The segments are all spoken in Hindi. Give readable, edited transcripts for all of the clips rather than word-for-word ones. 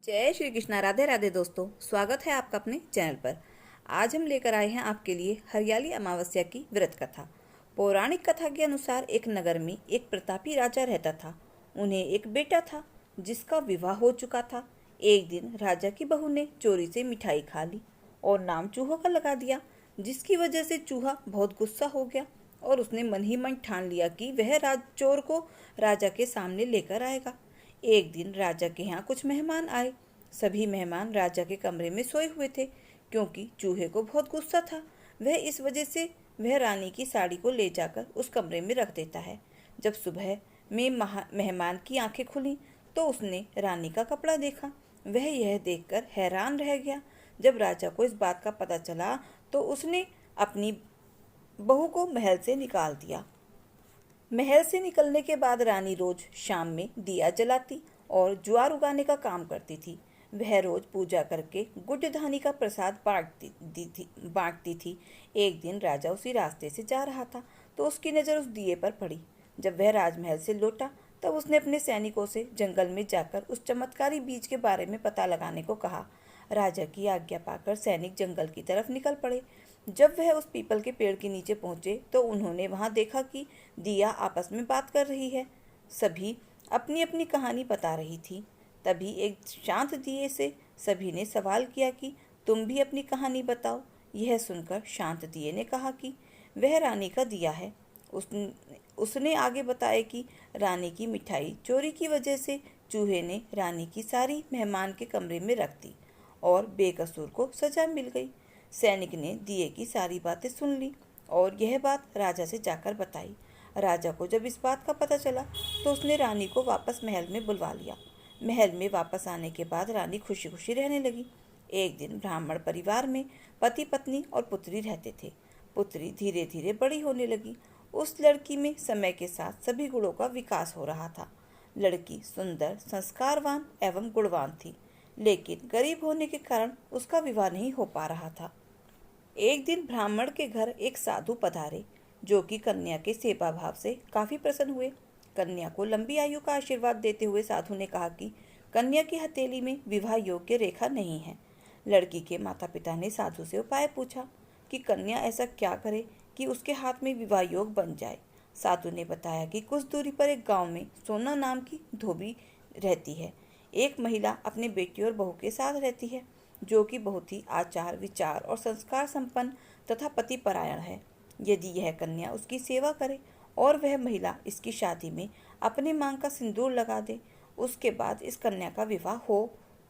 जय श्री कृष्णा। राधे राधे दोस्तों, स्वागत है आपका अपने चैनल पर। आज हम लेकर आए हैं आपके लिए हरियाली अमावस्या की व्रत कथा। पौराणिक कथा के अनुसार एक नगर में एक प्रतापी राजा रहता था। उन्हें एक बेटा था जिसका विवाह हो चुका था। एक दिन राजा की बहू ने चोरी से मिठाई खा ली और नाम चूहों का लगा दिया, जिसकी वजह से चूहा बहुत गुस्सा हो गया और उसने मन ही मन ठान लिया कि वह चोर को राजा के सामने लेकर आएगा। एक दिन राजा के यहाँ कुछ मेहमान आए। सभी मेहमान राजा के कमरे में सोए हुए थे, क्योंकि चूहे को बहुत गुस्सा था। वह इस वजह से वह रानी की साड़ी को ले जाकर उस कमरे में रख देता है। जब सुबह में मेहमान की आंखें खुली तो उसने रानी का कपड़ा देखा। वह यह देखकर हैरान रह गया। जब राजा को इस बात का पता चला तो उसने अपनी बहू को महल से निकाल दिया। महल से निकलने के बाद रानी रोज शाम में दिया जलाती और ज्वार उगाने का काम करती थी। वह रोज पूजा करके गुड़ धानी का प्रसाद बांटती थी। एक दिन राजा उसी रास्ते से जा रहा था तो उसकी नज़र उस दिए पर पड़ी। जब वह राजमहल से लौटा तब उसने अपने सैनिकों से जंगल में जाकर उस चमत्कारी बीज के बारे में पता लगाने को कहा। राजा की आज्ञा पाकर सैनिक जंगल की तरफ निकल पड़े। जब वह उस पीपल के पेड़ के नीचे पहुंचे तो उन्होंने वहां देखा कि दिया आपस में बात कर रही है। सभी अपनी अपनी कहानी बता रही थी। तभी एक शांत दिए से सभी ने सवाल किया कि तुम भी अपनी कहानी बताओ। यह सुनकर शांत दिए ने कहा कि वह रानी का दिया है। उसने आगे बताया कि रानी की मिठाई चोरी की वजह से चूहे ने रानी की सारी मेहमान के कमरे में रख दी और बेकसूर को सजा मिल गई। सैनिक ने दिए की सारी बातें सुन ली और यह बात राजा से जाकर बताई। राजा को जब इस बात का पता चला तो उसने रानी को वापस महल में बुलवा लिया। महल में वापस आने के बाद रानी खुशी खुशी रहने लगी। एक दिन ब्राह्मण परिवार में पति पत्नी और पुत्री रहते थे। पुत्री धीरे धीरे बड़ी होने लगी। उस लड़की में समय के साथ सभी गुणों का विकास हो रहा था। लड़की सुंदर, संस्कारवान एवं गुणवान थी, लेकिन गरीब होने के कारण उसका विवाह नहीं हो पा रहा था। एक दिन ब्राह्मण के घर एक साधु पधारे, जो कि कन्या के सेवा भाव से काफी प्रसन्न हुए। कन्या को लंबी आयु का आशीर्वाद देते हुए साधु ने कहा कि कन्या की हथेली में विवाह योग्य रेखा नहीं है। लड़की के माता पिता ने साधु से उपाय पूछा कि कन्या ऐसा क्या करे कि उसके हाथ में विवाह योग बन जाए। साधु ने बताया कि कुछ दूरी पर एक गांव में सोना नाम की धोबी रहती है। एक महिला अपनी बेटी और बहू के साथ रहती है, जो कि बहुत ही आचार विचार और संस्कार संपन्न तथा पति परायण है। यदि यह कन्या उसकी सेवा करे और वह महिला इसकी शादी में अपने मांग का सिंदूर लगा दे, उसके बाद इस कन्या का विवाह हो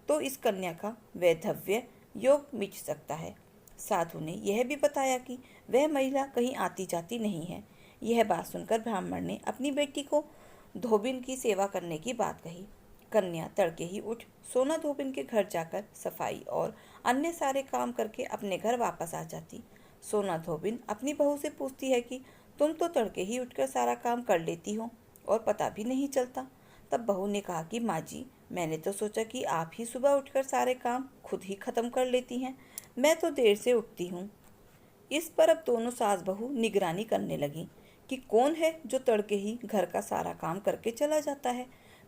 तो इस कन्या का वैधव्य योग मिट सकता है। साधु ने यह भी बताया कि वह महिला कहीं आती जाती नहीं है। यह बात सुनकर ब्राह्मण ने अपनी बेटी को धोबिन की सेवा करने की बात कही। कन्या तड़के ही उठ सोना धोबिन के घर जाकर सफाई और अन्य सारे काम करके अपने घर वापस आ जाती। सोना धोबिन अपनी बहू से पूछती है कि तुम तो तड़के ही उठकर सारा काम कर लेती हो और पता भी नहीं चलता। तब बहू ने कहा कि माँ जी, मैंने तो सोचा कि आप ही सुबह उठकर सारे काम खुद ही खत्म कर लेती हैं। मैं तो देर से उठती हूँ। इस पर अब दोनों सास बहू निगरानी करने लगी कि कौन है जो तड़के ही घर का सारा काम करके चला जाता है।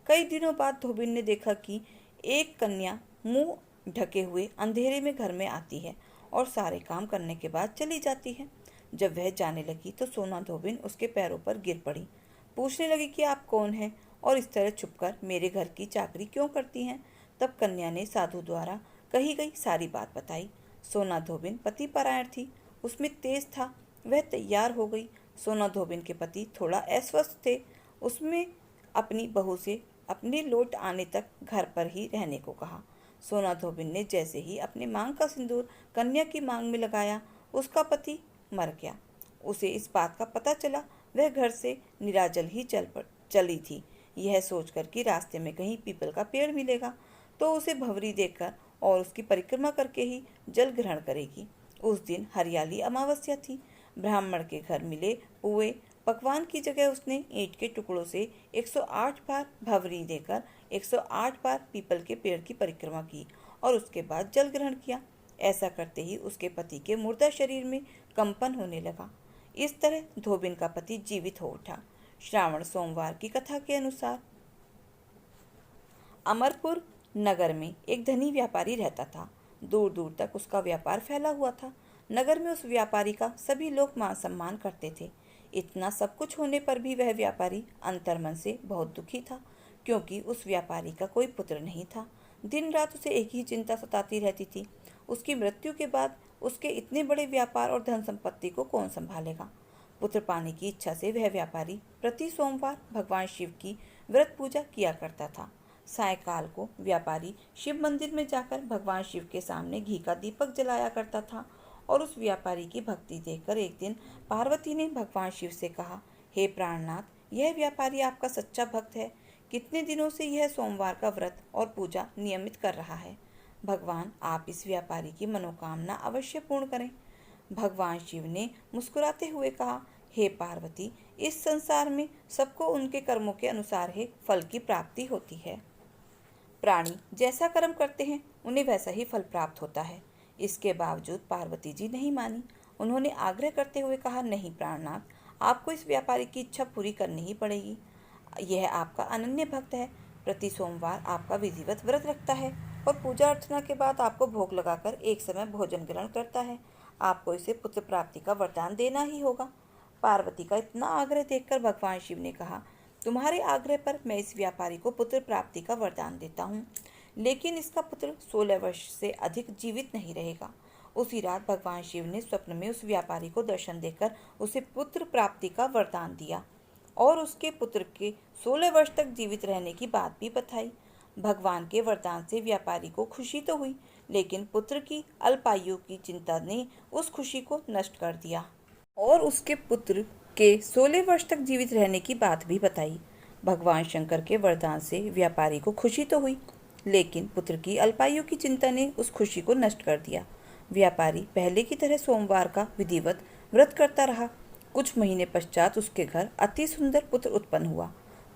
कई दिनों बाद धोबिन ने देखा कि एक कन्या मुंह ढके हुए अंधेरे में घर में आती है और सारे काम करने के बाद चली जाती है। जब वह जाने लगी तो सोना धोबिन उसके पैरों पर गिर पड़ी। पूछने लगी कि आप कौन हैं और इस तरह छुपकर मेरे घर की चाकरी क्यों करती हैं। तब कन्या ने साधु द्वारा कही गई सारी बात बताई। सोना धोबिन पति परायण थी, उसमें तेज था। वह तैयार हो गई। सोना धोबिन के पति थोड़ा अस्वस्थ थे। उसमें अपनी बहू से अपने लौट आने तक घर पर ही रहने को कहा। सोना धोबिन ने जैसे ही अपने मांग का सिंदूर कन्या की मांग में लगाया, उसका पति मर गया। उसे इस बात का पता चला। वह घर से निराजल ही चली थी, यह सोचकर कि रास्ते में कहीं पीपल का पेड़ मिलेगा तो उसे भंवरी देकर और उसकी परिक्रमा करके ही जल ग्रहण करेगी। उस दिन हरियाली अमावस्या थी। ब्राह्मण के घर मिले पुए पकवान की जगह उसने ईंट के टुकड़ों से 108 बार भंवरी देकर 108 बार पीपल के पेड़ की परिक्रमा की और उसके बाद जल ग्रहण किया। ऐसा करते ही उसके पति के मुर्दा शरीर में कंपन होने लगा। इस तरह धोबिन का पति जीवित हो उठा। श्रावण सोमवार की कथा के अनुसार अमरपुर नगर में एक धनी व्यापारी रहता था। दूर दूर तक उसका व्यापार फैला हुआ था। नगर में उस व्यापारी का सभी लोग मान सम्मान करते थे। इतना सब कुछ होने पर भी वह व्यापारी अंतर्मन से बहुत दुखी था, क्योंकि उस व्यापारी का कोई पुत्र नहीं था। दिन रात उसे एक ही चिंता सताती रहती थी, उसकी मृत्यु के बाद उसके इतने बड़े व्यापार और धन संपत्ति को कौन संभालेगा। पुत्र पाने की इच्छा से वह व्यापारी प्रति सोमवार भगवान शिव की व्रत पूजा किया करता था। सायंकाल को व्यापारी शिव मंदिर में जाकर भगवान शिव के सामने घी का दीपक जलाया करता था। और उस व्यापारी की भक्ति देखकर एक दिन पार्वती ने भगवान शिव से कहा, हे प्राणनाथ, यह व्यापारी आपका सच्चा भक्त है। कितने दिनों से यह सोमवार का व्रत और पूजा नियमित कर रहा है। भगवान, आप इस व्यापारी की मनोकामना अवश्य पूर्ण करें। भगवान शिव ने मुस्कुराते हुए कहा, हे पार्वती, इस संसार में सबको उनके कर्मों के अनुसार ही फल की प्राप्ति होती है। प्राणी जैसा कर्म करते हैं उन्हें वैसा ही फल प्राप्त होता है। इसके बावजूद पार्वती जी नहीं मानी। उन्होंने आग्रह करते हुए कहा, नहीं प्राणनाथ, आपको इस व्यापारी की इच्छा पूरी करनी ही पड़ेगी। यह आपका अनन्य भक्त है, प्रति सोमवार आपका विधिवत व्रत रखता है और पूजा अर्चना के बाद आपको भोग लगाकर एक समय भोजन ग्रहण करता है। आपको इसे पुत्र प्राप्ति का वरदान देना ही होगा। पार्वती का इतना आग्रह देखकर भगवान शिव ने कहा, तुम्हारे आग्रह पर मैं इस व्यापारी को पुत्र प्राप्ति का वरदान देता हूँ, लेकिन इसका पुत्र 16 वर्ष से अधिक जीवित नहीं रहेगा। उसी रात भगवान शिव ने स्वप्न में उस व्यापारी को दर्शन देकर उसे पुत्र प्राप्ति का वरदान दिया और उसके पुत्र के 16 वर्ष तक जीवित रहने की बात भी बताई। भगवान के वरदान से व्यापारी को खुशी तो हुई, लेकिन पुत्र की अल्पायु की चिंता ने उस खुशी को नष्ट कर दिया और उसके पुत्र के 16 वर्ष तक जीवित रहने की बात भी बताई। भगवान शंकर के वरदान से व्यापारी को खुशी तो हुई, लेकिन पुत्र की अल्पायु की चिंता ने उस खुशी को नष्ट कर दिया। व्यापारी पहले की तरह सोमवार का विधिवत व्रत करता रहा। कुछ महीने पश्चात उसके घर अति सुंदर पुत्र उत्पन्न हुआ।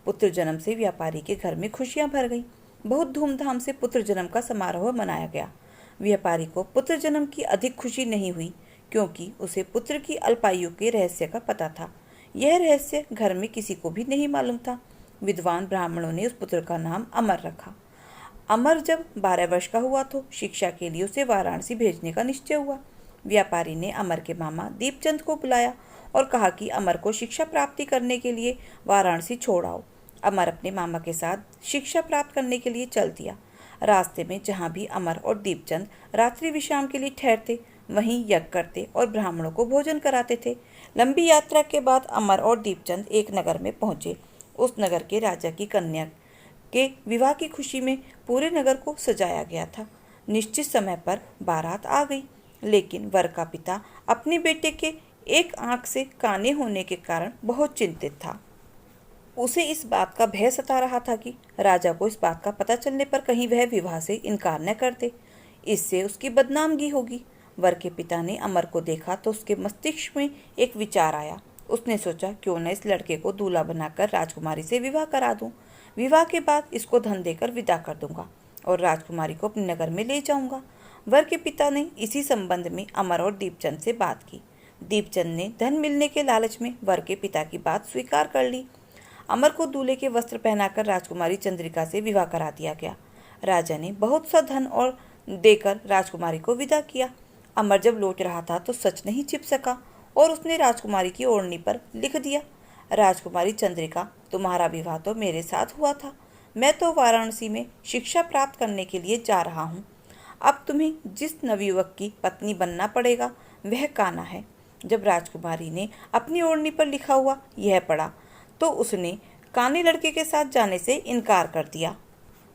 पुत्र जन्म से व्यापारी के घर में खुशियां भर गईं। बहुत धूमधाम से पुत्र जन्म का समारोह मनाया गया। व्यापारी को पुत्र जन्म की अधिक खुशी नहीं हुई, क्योंकि उसे पुत्र की अल्पायु के रहस्य का पता था। यह रहस्य घर में किसी को भी नहीं मालूम था। विद्वान ब्राह्मणों ने उस पुत्र का नाम अमर रखा। अमर जब 12 वर्ष का हुआ तो शिक्षा के लिए उसे वाराणसी भेजने का निश्चय हुआ। व्यापारी ने अमर के मामा दीपचंद को बुलाया और कहा कि अमर को शिक्षा प्राप्ति करने के लिए वाराणसी छोड़ आओ। अमर अपने मामा के साथ शिक्षा प्राप्त करने के लिए चल दिया। रास्ते में जहाँ भी अमर और दीपचंद रात्रि विश्राम के लिए ठहरते, वहीं यज्ञ करते और ब्राह्मणों को भोजन कराते थे। लंबी यात्रा के बाद अमर और दीपचंद एक नगर में पहुंचे। उस नगर के राजा की कन्या के विवाह की खुशी में पूरे नगर को सजाया गया था। निश्चित समय पर बारात आ गई, लेकिन वर का पिता अपने बेटे के एक आंख से काने होने के कारण बहुत चिंतित था। उसे इस बात का भय सता रहा था कि राजा को इस बात का पता चलने पर कहीं वह विवाह से इनकार न कर दे, इससे उसकी बदनामगी होगी। वर के पिता ने अमर को देखा तो उसके मस्तिष्क में एक विचार आया। उसने सोचा, क्यों न इस लड़के को दूल्हा बनाकर राजकुमारी से विवाह करा दूं। विवाह के बाद इसको धन देकर विदा कर दूंगा और राजकुमारी को अपने नगर में ले जाऊंगा। वर के पिता ने इसी संबंध में अमर और दीपचंद से बात की। दीपचंद ने धन मिलने के लालच में वर के पिता की बात स्वीकार कर ली। अमर को दूल्हे के वस्त्र पहनाकर राजकुमारी चंद्रिका से विवाह करा दिया गया। राजा ने बहुत सा धन और देकर राजकुमारी को विदा किया। अमर जब लौट रहा था तो सच नहीं छिप सका और उसने राजकुमारी की ओढ़नी पर लिख दिया, राजकुमारी चंद्रिका, तुम्हारा विवाह तो मेरे साथ हुआ था। मैं तो वाराणसी में शिक्षा प्राप्त करने के लिए जा रहा हूँ। अब तुम्हें जिस नवयुवक की पत्नी बनना पड़ेगा वह कान्हा है। जब राजकुमारी ने अपनी ओढ़नी पर लिखा हुआ यह पढ़ा तो उसने काने लड़के के साथ जाने से इनकार कर दिया।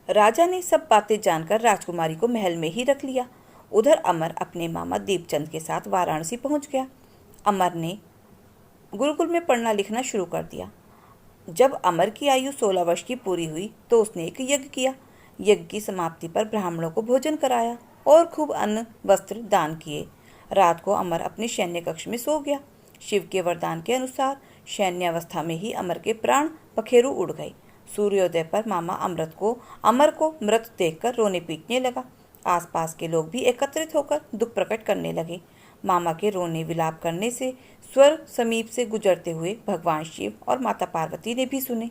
राजा ने सब बातें जानकर राजकुमारी को महल में ही रख लिया। उधर अमर अपने मामा दीपचंद के साथ वाराणसी पहुंच गया। अमर ने गुरुकुल में पढ़ना लिखना शुरू कर दिया। जब अमर की आयु 16 वर्ष की पूरी हुई तो उसने एक यज्ञ किया। यज्ञ की समाप्ति पर ब्राह्मणों को भोजन कराया और खूब अन्न वस्त्र दान किए। रात को अमर अपने सैन्य कक्ष में सो गया। शिव के वरदान के अनुसार सैन्यावस्था में ही अमर के प्राण पखेरु उड़ गए। सूर्योदय पर मामा अमर को मृत देखकर रोने पीटने लगा। आसपास के लोग भी एकत्रित होकर दुख प्रकट करने लगे। मामा के रोने विलाप करने से स्वर समीप से गुजरते हुए भगवान शिव और माता पार्वती ने भी सुने।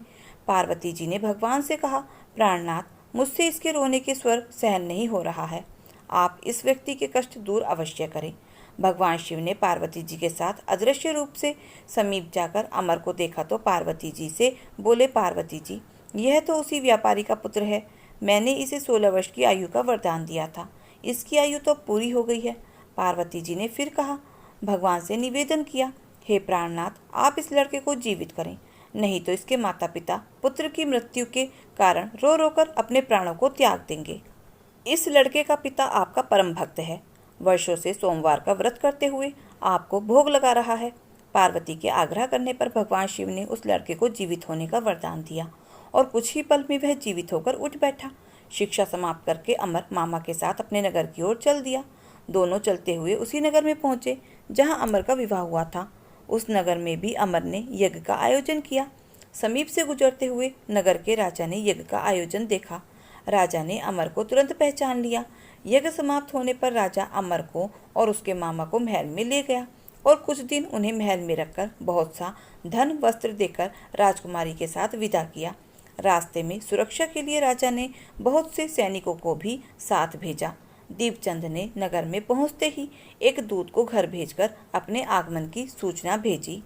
पार्वती जी ने भगवान से कहा, प्राणनाथ, मुझसे इसके रोने के स्वर सहन नहीं हो रहा है। आप इस व्यक्ति के कष्ट दूर अवश्य करें। भगवान शिव ने पार्वती जी के साथ अदृश्य रूप से समीप जाकर अमर को देखा तो पार्वती जी से बोले, पार्वती जी, यह तो उसी व्यापारी का पुत्र है। मैंने इसे 16 वर्ष की आयु का वरदान दिया था। इसकी आयु तो पूरी हो गई है। पार्वती जी ने फिर कहा, भगवान से निवेदन किया, हे प्राणनाथ, आप इस लड़के को जीवित करें, नहीं तो इसके माता पिता पुत्र की मृत्यु के कारण रो रो कर अपने प्राणों को त्याग देंगे। इस लड़के का पिता आपका परम भक्त है, वर्षों से सोमवार का व्रत करते हुए आपको भोग लगा रहा है। पार्वती के आग्रह करने पर भगवान शिव ने उस लड़के को जीवित होने का वरदान दिया और कुछ ही पल में वह जीवित होकर उठ बैठा। शिक्षा समाप्त करके अमर मामा के साथ अपने नगर की ओर चल दिया। दोनों चलते हुए उसी नगर में पहुंचे जहां अमर का विवाह हुआ था। उस नगर में भी अमर ने यज्ञ का आयोजन किया। समीप से गुजरते हुए नगर के राजा ने यज्ञ का आयोजन देखा। राजा ने अमर को तुरंत पहचान लिया। यज्ञ समाप्त होने पर राजा अमर को और उसके मामा को महल में ले गया और कुछ दिन उन्हें महल में रखकर बहुत सा धन वस्त्र देकर राजकुमारी के साथ विदा किया। रास्ते में सुरक्षा के लिए राजा ने बहुत से सैनिकों को भी साथ भेजा। दीपचंद ने नगर में पहुंचते ही एक दूत को घर भेजकर अपने आगमन की सूचना भेजी।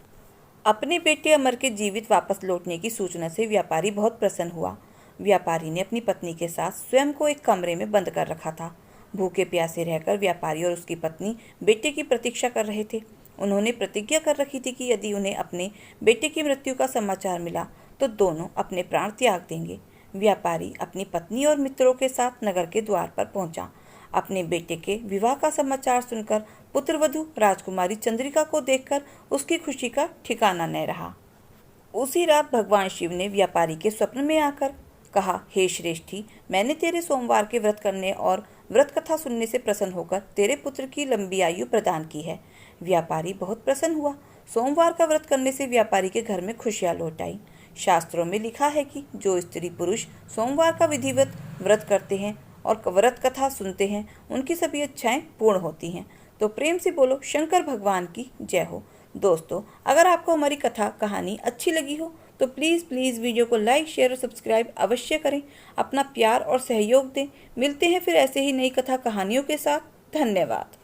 अपने बेटे अमर के जीवित वापस लौटने की सूचना से व्यापारी बहुत प्रसन्न हुआ। व्यापारी ने अपनी पत्नी के साथ स्वयं को एक कमरे में बंद कर रखा था। भूखे प्यासे रहकर व्यापारी और उसकी पत्नी बेटे की प्रतीक्षा कर रहे थे। उन्होंने प्रतिज्ञा कर रखी थी कि यदि उन्हें अपने बेटे की मृत्यु का समाचार मिला तो दोनों अपने प्राण त्याग देंगे। व्यापारी अपनी पत्नी और मित्रों के साथ नगर के द्वार पर पहुंचा। अपने बेटे के विवाह का समाचार सुनकर पुत्रवधू राजकुमारी चंद्रिका को देखकर उसकी खुशी का ठिकाना न रहा। उसी रात भगवान शिव ने व्यापारी के स्वप्न में आकर कहा, हे श्रेष्ठी, मैंने तेरे सोमवार के व्रत करने और व्रत कथा सुनने से प्रसन्न होकर तेरे पुत्र की लंबी आयु प्रदान की है। व्यापारी बहुत प्रसन्न हुआ। सोमवार का व्रत करने से व्यापारी के घर में खुशियां लौट आई। शास्त्रों में लिखा है कि जो स्त्री पुरुष सोमवार का विधिवत व्रत करते हैं और व्रत कथा सुनते हैं, उनकी सभी इच्छाएं पूर्ण होती हैं। तो प्रेम से बोलो शंकर भगवान की जय हो। दोस्तों, अगर आपको हमारी कथा कहानी अच्छी लगी हो तो प्लीज़ वीडियो को लाइक, शेयर और सब्सक्राइब अवश्य करें। अपना प्यार और सहयोग दें। मिलते हैं फिर ऐसे ही नई कथा कहानियों के साथ। धन्यवाद।